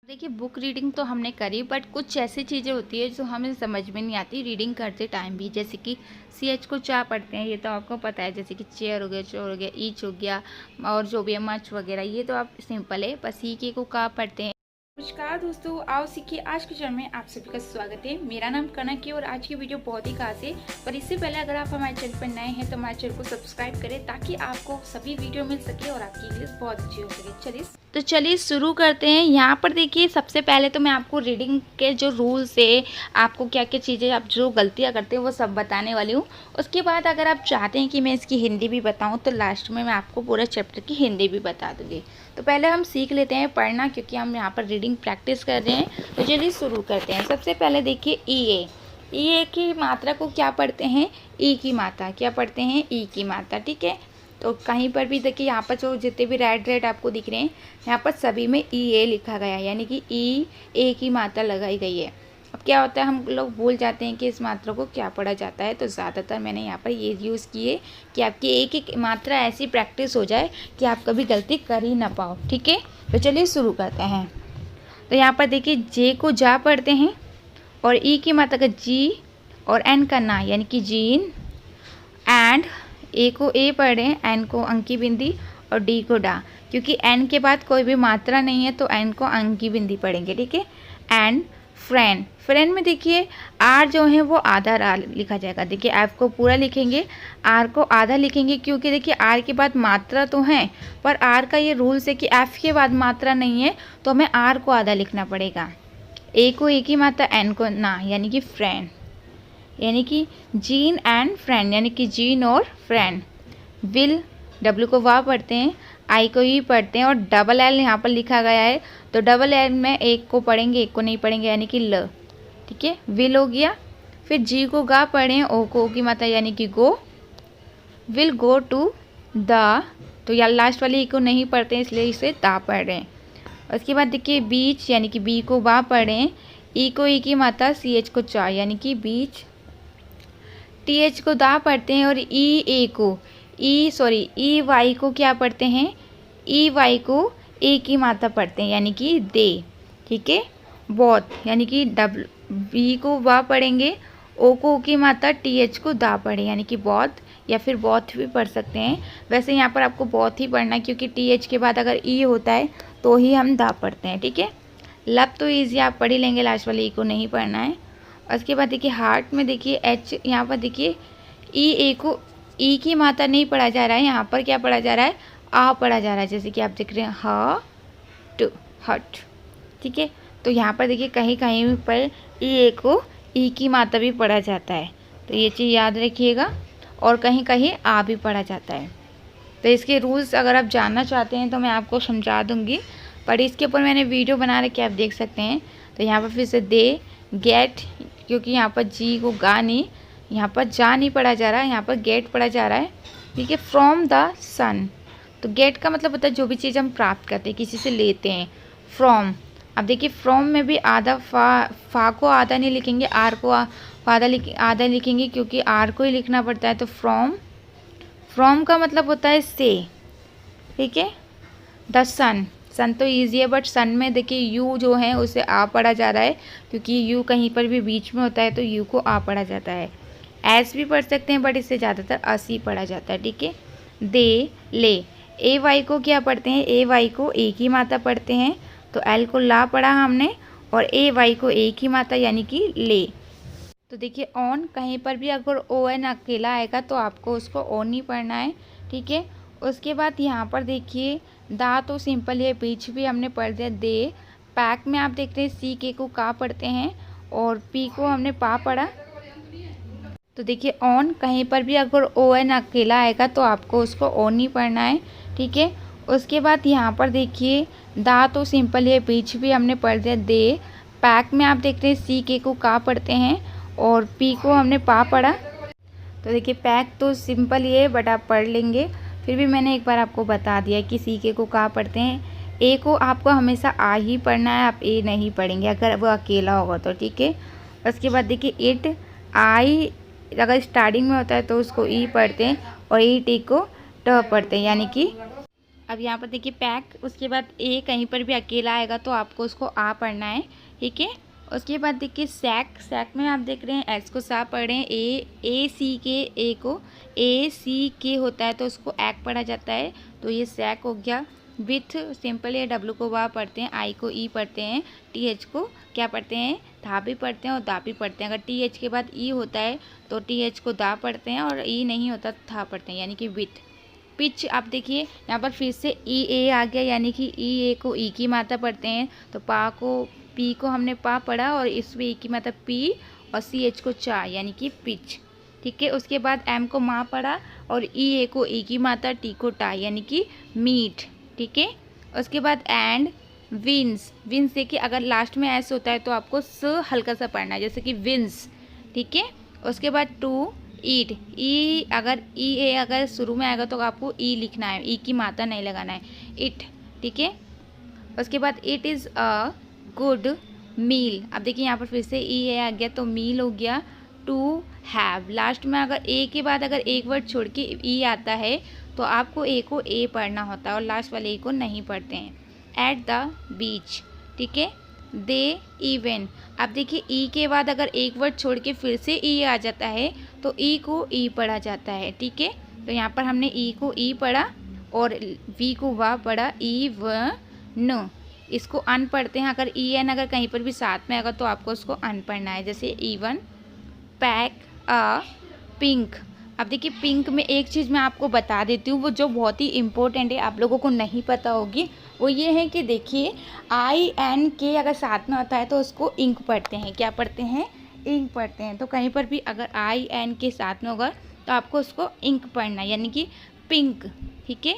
देखिए book reading तो हमने करी, बट कुछ ऐसी चीज़ें होती है जो हमें समझ में नहीं आती रीडिंग करते टाइम भी। जैसे कि CH को चा पढ़ते हैं, ये तो आपको पता है। जैसे कि चेयर हो गया, चोर हो गया, ईच हो गया, और जो भी है मच वगैरह, ये तो आप सिंपल है। पर CK को का पढ़ते हैं। नमस्कार दोस्तों, आओ सीखिए आज के चैनल में आप सभी का स्वागत है। मेरा नाम कनक है और आज की वीडियो बहुत ही खास है। पर इससे पहले अगर आप हमारे चैनल पर नए हैं तो हमारे चैनल को सब्सक्राइब करें ताकि आपको सभी वीडियो मिल सके और आपकी इंग्लिश बहुत अच्छी हो सके। चलिए शुरू करते हैं। यहाँ पर देखिए, सबसे पहले तो मैं आपको रीडिंग के जो रूल्स है, आपको क्या क्या चीज़ें, आप जो गलतियाँ करते हैं वो सब बताने वाली हूँ। उसके बाद अगर आप चाहते हैं कि मैं इसकी हिंदी भी बताऊँ तो लास्ट में मैं आपको पूरा चैप्टर की हिंदी भी बता दूँगी। तो पहले हम सीख लेते हैं पढ़ना, क्योंकि हम यहाँ पर रीडिंग प्रैक्टिस कर रहे हैं। तो चलिए शुरू करते हैं। सबसे पहले देखिए ई की मात्रा को क्या पढ़ते हैं? ई की मात्रा क्या पढ़ते हैं? ई की मात्रा। ठीक है, तो कहीं पर भी देखिए, यहाँ पर जो जितने भी रेड आपको दिख रहे हैं, यहाँ पर सभी में ए लिखा गया है, यानी कि ए की मात्रा लगाई गई है। अब क्या होता है, हम लोग भूल जाते हैं कि इस मात्रा को क्या पढ़ा जाता है। तो ज़्यादातर मैंने यहाँ पर ये यूज़ किए कि आपकी एक एक मात्रा ऐसी प्रैक्टिस हो जाए कि आप कभी गलती कर ही ना पाओ। ठीक है, तो चलिए शुरू करते हैं। तो यहाँ पर देखिए, जे को जा पढ़ते हैं, और ई की मात्रा का जी, और एन का ना, यानी कि जीन। एंड ए को ए पढ़ें, एन को अंकी बिंदी, और डी को डा। क्योंकि एन के बाद कोई भी मात्रा नहीं है तो एन को अंकी बिंदी पढ़ेंगे। ठीक है, एंड फ्रेंड में देखिए, आर जो है वो आधा आर लिखा जाएगा। देखिए, एफ को पूरा लिखेंगे, आर को आधा लिखेंगे, क्योंकि देखिए आर के बाद मात्रा तो है, पर आर का ये रूल्स है कि एफ के बाद मात्रा नहीं है तो हमें आर को आधा लिखना पड़ेगा। ए को ए की मात्रा, एन को ना, यानी कि फ्रेंड, यानी कि जीन एंड फ्रेंड, यानी कि जीन और फ्रेंड। विल, डब्ल्यू को वाह पढ़ते हैं, आई को ई पढ़ते हैं, और डबल एल यहाँ पर लिखा गया है तो डबल एल में एक को पढ़ेंगे, एक को नहीं पढ़ेंगे, यानी कि ल। ठीक है, विल हो गया। फिर जी को गा पढ़ें, ओ को ओ की मात्रा, यानी कि गो। विल गो टू द, तो या लास्ट वाली ई को नहीं पढ़ते हैं इसलिए इसे दा पढ़ रहे हैं। उसके बाद देखिए बीच, यानी कि बी को वाह पढ़ें, ई को ई की मात्रा, CH को चा, यानी कि बीच। TH को दा पढ़ते हैं, और ई वाई को क्या पढ़ते हैं? ई वाई को ए की मात्रा पढ़ते हैं, यानी कि दे। ठीक है, बहुत, यानी कि बी को वा पढ़ेंगे, ओ को ओ की मात्रा, TH को दा पढ़े, यानी कि बहुत, या फिर बहुत भी पढ़ सकते हैं। वैसे यहाँ पर आपको बहुत ही पढ़ना है, क्योंकि TH के बाद अगर ई होता है तो ही हम दा पढ़ते हैं। ठीक है, लब तो ईजी आप पढ़ ही लेंगे, लास्ट वाले ई को नहीं पढ़ना है। उसके बाद देखिए हार्ट में देखिए एच, यहाँ पर देखिए ए को ई की मात्रा नहीं पढ़ा जा रहा है, यहाँ पर क्या पढ़ा जा रहा है? आ पढ़ा जा रहा है। जैसे कि आप देख रहे हैं हट। ठीक है, तो यहाँ पर देखिए कहीं कहीं पर ए को ई की मात्रा भी पढ़ा जाता है, तो ये चीज़ याद रखिएगा। और कहीं कहीं आ भी पढ़ा जाता है। तो इसके रूल्स अगर आप जानना चाहते हैं तो मैं आपको समझा दूँगी, पर इसके ऊपर मैंने वीडियो बना रखी है, आप देख सकते हैं। तो यहाँ पर फिर से दे, गेट, क्योंकि यहाँ पर जी को गा नहीं, यहाँ पर जा नहीं पढ़ा जा रहा है, यहाँ पर गेट पढ़ा जा रहा है। ठीक है, फ्रॉम द सन, तो गेट का मतलब होता है जो भी चीज़ हम प्राप्त करते हैं, किसी से लेते हैं। फ्रॉम, अब देखिए फ्रॉम में भी आधा फा को आधा नहीं लिखेंगे, आर को आधा लिखेंगे, क्योंकि आर को ही लिखना पड़ता है। तो फ्रॉम का मतलब होता है से। ठीक है, द सन तो ईजी है, बट सन में देखिए यू जो है उसे आ पढ़ा जा रहा है, क्योंकि यू कहीं पर भी बीच में होता है तो यू को आ पढ़ा जाता है। एस भी पढ़ सकते हैं, बट इससे ज़्यादातर अस ही पढ़ा जाता है। ठीक है, दे, ले, ए वाई को क्या पढ़ते हैं? ए वाई को ए की मात्रा पढ़ते हैं, तो एल को ला पढ़ा हमने, और ए वाई को ए की मात्रा, यानी कि ले। तो देखिए ऑन, कहीं पर भी अगर ओ एन अकेला आएगा तो आपको उसको ऑन ही पढ़ना है। ठीक है, उसके बाद यहाँ पर देखिए दा तो सिंपल है, बीच भी हमने पढ़ दिया। दे, पैक में आप देखते हैं CK को का पढ़ते हैं, और पी को हमने पा पढ़ा। तो देखिए ऑन, कहीं पर भी अगर ओ एन अकेला आएगा तो आपको उसको ऑन ही पढ़ना है। ठीक है, उसके बाद यहाँ पर देखिए दा तो सिंपल है, बीच भी हमने पढ़ दिया। दे, पैक में आप देखते हैं CK को का पढ़ते हैं, और पी को हमने पा पढ़ा। तो देखिए पैक तो सिंपल ही है, बट आप पढ़ लेंगे, फिर भी मैंने एक बार आपको बता दिया कि CK को का पढ़ते हैं। ए को आपको हमेशा आ ही पढ़ना है, आप ए नहीं पढ़ेंगे अगर वो अकेला होगा तो। ठीक है, उसके बाद देखिए इट, आई अगर स्टार्टिंग में होता है तो उसको ई पढ़ते हैं, और ई टी को ट पढ़ते हैं, यानी कि अब यहाँ पर देखिए पैक, उसके बाद ए कहीं पर भी अकेला आएगा तो आपको उसको आ पढ़ना है, ठीक है। उसके बाद देखिए सैक, सैक में आप देख रहे हैं एस को सा पढ़ रहे हैं, ए सी के, ए को ए सी के होता है तो उसको एक पढ़ा जाता है, तो ये सैक हो गया। विथ सिंपल है, डब्ल्यू को वाह पढ़ते हैं, आई को ई पढ़ते हैं, टी एच को क्या पढ़ते हैं, था भी पढ़ते हैं और दा भी पढ़ते हैं। अगर टी एच के बाद ई होता है तो टी एच को दा पढ़ते हैं और ई नहीं होता तो था पढ़ते हैं, यानी कि विथ। पिच आप देखिए यहाँ पर फिर से ई ए आ गया, यानी कि ई ए को ई की मात्रा पढ़ते हैं, तो पा को पी को हमने पा पढ़ा और इसमें ई की मात्रा पी और सी एच को चा, यानी कि पिच, ठीक है। उसके बाद एम को माँ पढ़ा और ई ए को ई की मात्रा, टी को टा, यानी कि मीट, ठीक है। उसके बाद एंड विंस, विंस देखिए अगर लास्ट में एस होता है तो आपको स हल्का सा पढ़ना है, जैसे कि विंस, ठीक है। उसके बाद टू ईट, ई अगर ई ए अगर शुरू में आएगा तो आपको ई लिखना है, ई की मात्रा नहीं लगाना है, इट, ठीक है। उसके बाद it is a good meal, अब देखिए यहाँ पर फिर से ई ए आ गया तो मील हो गया। टू हैव, लास्ट में अगर ए के बाद अगर एक वर्ड छोड़ के ई आता है तो आपको ए को ए पढ़ना होता है और लास्ट वाले ए को नहीं पढ़ते हैं। एट द बीच, ठीक है। दे इवन, अब देखिए ई के बाद अगर एक वर्ड छोड़ के फिर से ई आ जाता है तो ई को ई पढ़ा जाता है, ठीक है। तो यहाँ पर हमने ई को ई पढ़ा और वी को वा पढ़ा, ई व न, इसको अन पढ़ते हैं। अगर ई एन अगर कहीं पर भी साथ में आएगा तो आपको उसको अन पढ़ना है, जैसे इवन। पैक अ पिंक, अब देखिए पिंक में एक चीज़ मैं आपको बता देती हूँ वो जो बहुत ही इम्पोर्टेंट है, आप लोगों को नहीं पता होगी, वो ये है कि देखिए आई एन के अगर साथ में होता है तो उसको इंक पढ़ते हैं, क्या पढ़ते हैं, इंक पढ़ते हैं। तो कहीं पर भी अगर आई एन के साथ में होगा तो आपको उसको इंक पढ़ना है, यानी कि पिंक, ठीक है।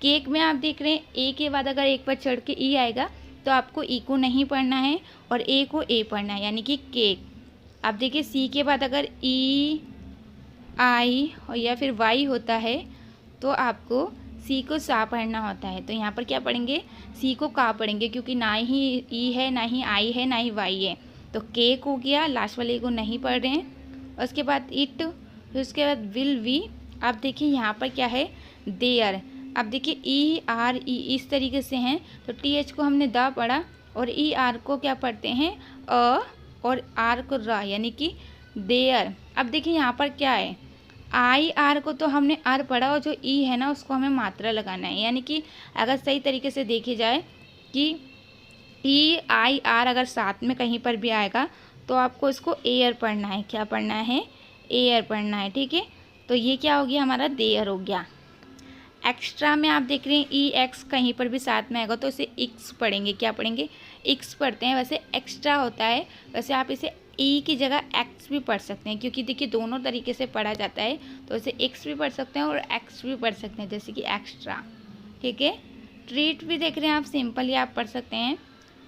केक में आप देख रहे हैं ए के बाद अगर एक बार चढ़ के ई आएगा तो आपको ई को नहीं पढ़ना है और ए को ए पढ़ना है, यानी कि केक। अब देखिए सी के बाद अगर ई आई और या फिर वाई होता है तो आपको सी को सा पढ़ना होता है, तो यहाँ पर क्या पढ़ेंगे, सी को का पढ़ेंगे, क्योंकि ना ही ई है, ना ही आई है, ना ही वाई है, तो केक हो गया, लास्ट वाले को नहीं पढ़ रहे हैं। उसके बाद इट, फिर उसके बाद विल वी। अब देखिए यहाँ पर क्या है, देयर, अब देखिए ई आर ई इस तरीके से हैं तो टी एच को हमने द पढ़ा और ई आर को क्या पढ़ते हैं, अ, और आर को र, यानी कि देयर। अब देखिए यहाँ पर क्या है, आई आर को तो हमने आर पढ़ा और जो ई है ना उसको हमें मात्रा लगाना है, यानी कि अगर सही तरीके से देखी जाए कि ई आई आर अगर साथ में कहीं पर भी आएगा तो आपको इसको एयर पढ़ना है, क्या पढ़ना है, एयर पढ़ना है, ठीक है। तो ये क्या हो गया हमारा, देयर हो गया। एक्स्ट्रा में आप देख रहे हैं ई एक्स कहीं पर भी साथ में आएगा तो इसे इक्स पढ़ेंगे, क्या पढ़ेंगे, इक्स पढ़ते हैं। वैसे एक्स्ट्रा होता है, वैसे आप इसे ई की जगह एक्स भी पढ़ सकते हैं, क्योंकि देखिए दोनों तरीके से पढ़ा जाता है, तो इसे एक्स भी पढ़ सकते हैं और एक्स भी पढ़ सकते हैं, जैसे कि एक्स्ट्रा, ठीक है। ट्रीट भी देख रहे हैं आप, सिंपली आप पढ़ सकते हैं।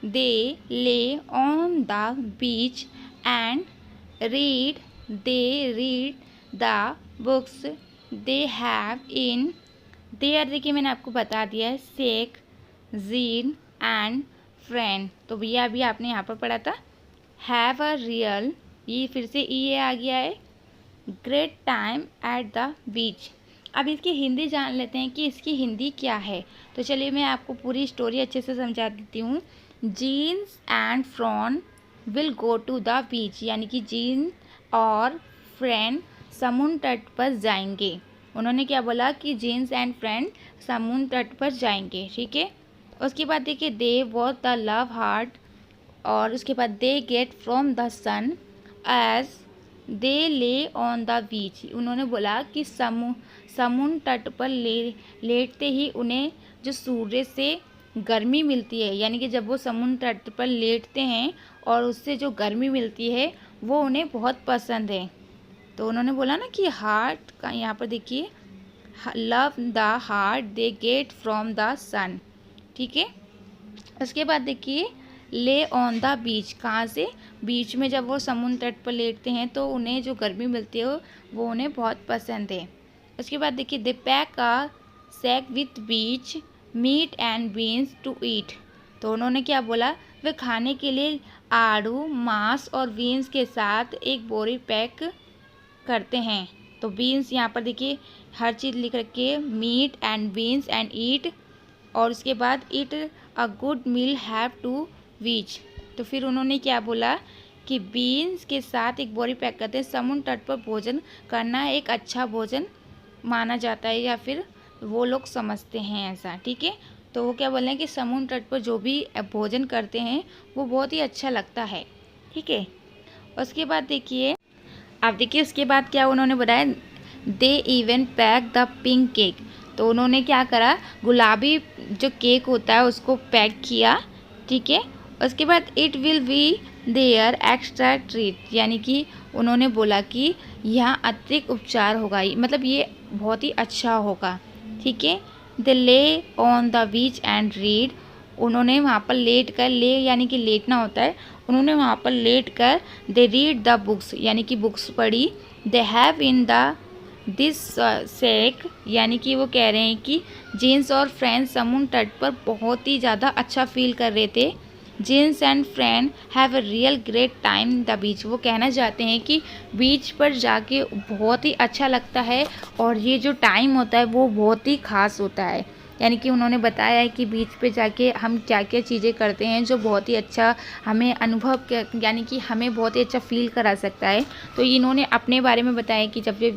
दे lay on the beach and read, they read the books they have in their, देखिए मैंने आपको बता दिया है, शेख, जीन एंड फ्रेंड, तो भैया अभी आपने यहाँ पर पढ़ा था। हैव अ रियल, ये फिर से ई आ गया है। Great time at the beach, अब इसकी हिंदी जान लेते हैं कि इसकी हिंदी क्या है, तो चलिए मैं आपको पूरी स्टोरी अच्छे से समझा देती हूँ। Jean's and Fran will go to the beach, यानी कि जीन और फ्रेंड समुद्र तट पर जाएंगे। उन्होंने क्या बोला कि जीन्स एंड फ्रेंड समुद्र तट पर जाएंगे, ठीक है। उसके बाद देखिए they was the love heart, और उसके बाद they get from the sun as they lay on the beach, उन्होंने बोला कि समुद्र तट पर लेटते ही उन्हें जो सूर्य से गर्मी मिलती है, यानी कि जब वो समुद्र तट पर लेटते हैं और उससे जो गर्मी मिलती है वो उन्हें बहुत पसंद है। तो उन्होंने बोला ना कि हार्ट का, यहाँ पर देखिए love the heart they get from the sun, ठीक है। उसके बाद देखिए ले ऑन द बीच, कहाँ से, बीच में जब वो समुद्र तट पर लेटते हैं तो उन्हें जो गर्मी मिलती है वो उन्हें बहुत पसंद है। उसके बाद देखिए they pack a sack with beach meat and beans to eat, तो उन्होंने क्या बोला, वे खाने के लिए आड़ू, मांस और बीन्स के साथ एक बोरी पैक करते हैं। तो बीन्स यहाँ पर देखिए हर चीज़ लिख रखी है, meat and beans and eat, और उसके बाद it a good meal have to which. तो फिर उन्होंने क्या बोला कि बीन्स के साथ एक बोरी पैक करते हैं, समुद्र तट पर भोजन करना एक अच्छा भोजन माना जाता है, या फिर वो लोग समझते हैं ऐसा। ठीक है, तो वो क्या बोल रहे हैं कि समुद्र तट पर जो भी भोजन करते हैं वो बहुत ही अच्छा लगता है। ठीक है, उसके बाद देखिए, आप देखिए उसके बाद क्या उन्होंने बताया, they even pack the pink cake. तो उन्होंने क्या करा, गुलाबी जो केक होता है उसको पैक किया। ठीक है, उसके बाद it will be there extra treat, यानी कि उन्होंने बोला कि यहाँ अतिरिक्त उपचार होगा, मतलब ये बहुत ही अच्छा होगा। ठीक है, द ले on the beach and read. उन्होंने वहाँ पर लेट कर, ले यानी कि लेटना होता है, उन्होंने वहाँ पर लेट कर दे रीड द बुक्स, यानी कि बुक्स पढ़ी। They have in the this sack, यानी कि वो कह रहे हैं कि जेन्स और फ्रेंड्स समुद्र तट पर बहुत ही ज़्यादा अच्छा फील कर रहे थे। Jane's and friend have a real great time the beach. वो कहना चाहते हैं कि बीच पर जाके बहुत ही अच्छा लगता है और ये जो टाइम होता है वो बहुत ही ख़ास होता है। यानी कि उन्होंने बताया है कि बीच पे जाके हम क्या क्या चीज़ें करते हैं जो बहुत ही अच्छा हमें अनुभव, यानी कि हमें बहुत ही अच्छा फील करा सकता है। तो इन्होंने अपने बारे में बताया कि जब ये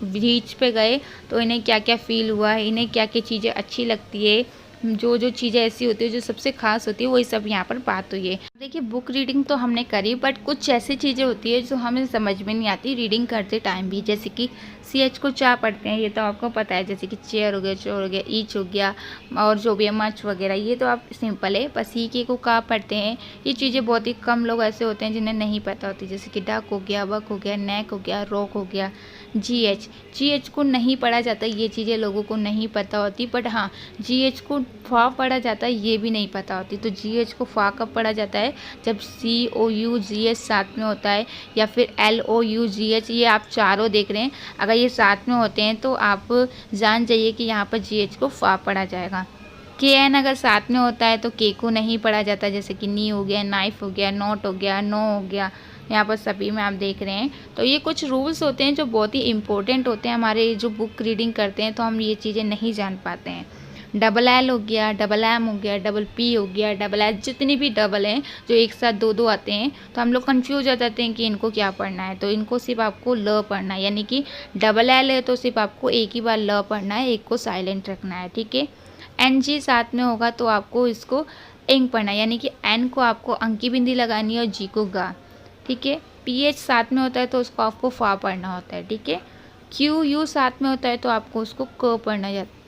बीच पे गए तो इन्हें क्या क्या फ़ील हुआ, इन्हें क्या क्या चीज़ें अच्छी लगती है, जो जो चीज़ें ऐसी होती है जो सबसे खास होती है, वही सब यहाँ पर बात हुई है। देखिए बुक रीडिंग तो हमने करी, बट कुछ ऐसी चीज़ें होती है जो हमें समझ में नहीं आती रीडिंग करते टाइम भी। जैसे कि CH को चा पढ़ते हैं, ये तो आपको पता है, जैसे कि चेयर हो गया, चोर हो गया, ईच हो गया, और जो भी है मच वगैरह, ये तो आप सिंपल है। पर CK को का पढ़ते हैं, ये चीज़ें बहुत ही कम लोग ऐसे होते हैं जिन्हें नहीं पता होती। जैसे कि डक हो गया, बक हो गया, नेक हो गया, रॉक हो गया। GH को नहीं पढ़ा जाता, ये चीज़ें लोगों को नहीं पता होती। बट हाँ, GH को फा पढ़ा जाता है, ये भी नहीं पता होती। तो GH को फा कब पढ़ा जाता है, जब COUGH साथ में होता है, या फिर LOUGH, ये आप चारों देख रहे हैं, अगर ये साथ में होते हैं तो आप जान जाइए कि यहाँ पर GH को फा पढ़ा जाएगा। KN अगर साथ में होता है तो K को नहीं पढ़ा जाता, जैसे कि नी हो गया, नाइफ हो गया, नोट हो गया, नो हो गया, यहाँ पर सभी में आप देख रहे हैं। तो ये कुछ रूल्स होते हैं जो बहुत ही इंपॉर्टेंट होते हैं हमारे जो बुक रीडिंग करते हैं, तो हम ये चीज़ें नहीं जान पाते हैं। LL हो गया, MM हो गया, PP हो गया, HS, जितनी भी डबल हैं जो एक साथ दो दो आते हैं, तो हम लोग कंफ्यूज हो जाते हैं कि इनको क्या पढ़ना है। तो इनको सिर्फ आपको ल पढ़ना है, यानी कि LL है तो सिर्फ आपको एक ही बार ल पढ़ना है, एक को साइलेंट रखना है। ठीक है, NG साथ में होगा तो आपको इसको इंग पढ़ना है, यानी कि N को आपको अंक की बिंदी लगानी है और G को गा। ठीक है, PH साथ में होता है तो उसको आपको फा पढ़ना होता है। ठीक है, QU साथ में होता है तो आपको उसको क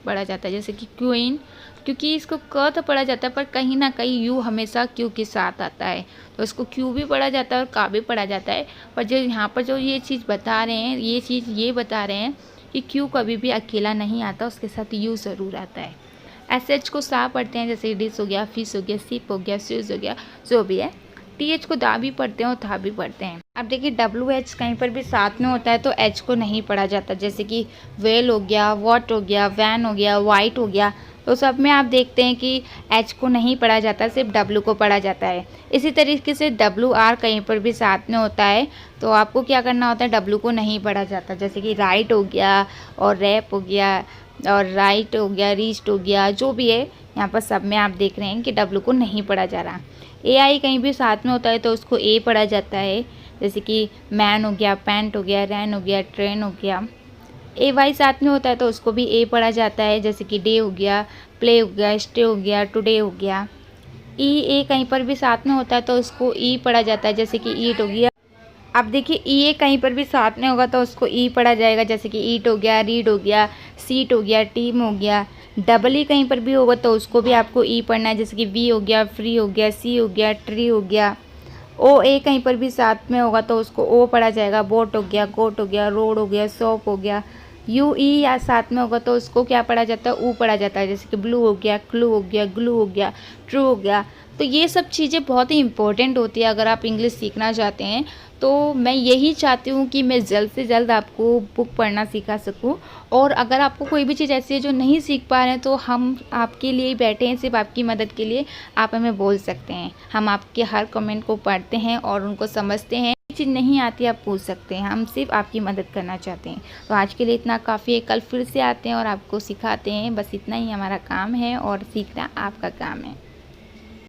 पढ़ा जाता है, जैसे कि क्वीन, क्योंकि इसको क तो पढ़ा जाता है पर कहीं ना कहीं यू हमेशा क्यू के साथ आता है, तो इसको क्यू भी पढ़ा जाता है और का भी पढ़ा जाता है। पर जो यहाँ पर जो ये चीज़ बता रहे हैं, ये चीज़ ये बता रहे हैं कि क्यू कभी भी अकेला नहीं आता, उसके साथ यू ज़रूर आता है। SH को सा पढ़ते हैं, जैसे डिस हो गया, फिश हो गया, सिप हो गया, स्यूज हो गया, जो भी है। TH को दा भी पढ़ते हैं और था भी पढ़ते हैं। अब देखिए WH कहीं पर भी साथ में होता है तो H को नहीं पढ़ा जाता, जैसे कि वेल हो गया, वॉट हो गया, वैन हो गया, वाइट हो गया, तो सब में आप देखते हैं कि H को नहीं पढ़ा जाता, सिर्फ W को पढ़ा जाता है। इसी तरीके से WR कहीं पर भी साथ में होता है तो आपको क्या करना होता है, W को नहीं पढ़ा जाता, जैसे कि राइट हो गया और रैप हो गया और राइट हो गया, रीस्ट हो गया, जो भी है यहाँ पर सब में आप देख रहे हैं कि W को नहीं पढ़ा जा रहा। AI कहीं भी साथ में होता है तो उसको A पढ़ा जाता है, जैसे कि मैन हो गया, पैंट हो गया, रैन हो गया, ट्रेन हो गया। AY साथ में होता है तो उसको भी A पढ़ा जाता है, जैसे कि डे हो गया, प्ले हो गया, स्टे हो गया, टुडे हो गया। EA कहीं पर भी साथ में होता है तो उसको E पढ़ा जाता है, जैसे कि ईट हो गया। अब देखिए EA कहीं पर भी साथ में होगा तो उसको E पढ़ा जाएगा, जैसे कि ईट हो गया, रीड हो गया, सीट हो गया, टीम हो गया। E कहीं पर भी होगा तो उसको भी आपको E पढ़ना है, जैसे कि V हो गया, फ्री हो गया, C हो गया, ट्री हो गया। OA कहीं पर भी साथ में होगा तो उसको O पढ़ा जाएगा, बोट हो गया, गोट हो गया, रोड हो गया, सोप हो गया। UE या साथ में होगा तो उसको क्या पढ़ा जाता है, U पढ़ा जाता है, जैसे कि ब्लू हो गया, क्लू हो गया, ग्लू हो गया, ट्रू हो गया। तो ये सब चीज़ें बहुत ही इंपॉर्टेंट होती है अगर आप इंग्लिश सीखना चाहते हैं। तो मैं यही चाहती हूँ कि मैं जल्द से जल्द आपको बुक पढ़ना सिखा सकूँ, और अगर आपको कोई भी चीज़ ऐसी है जो नहीं सीख पा रहे हैं तो हम आपके लिए बैठे हैं, सिर्फ आपकी मदद के लिए। आप हमें बोल सकते हैं, हम आपके हर कमेंट को पढ़ते हैं और उनको समझते हैं। चीज़ नहीं आती आप पूछ सकते हैं, हम सिर्फ आपकी मदद करना चाहते हैं। तो आज के लिए इतना काफ़ी है, कल फिर से आते हैं और आपको सिखाते हैं। बस इतना ही हमारा काम है और सीखना आपका काम है।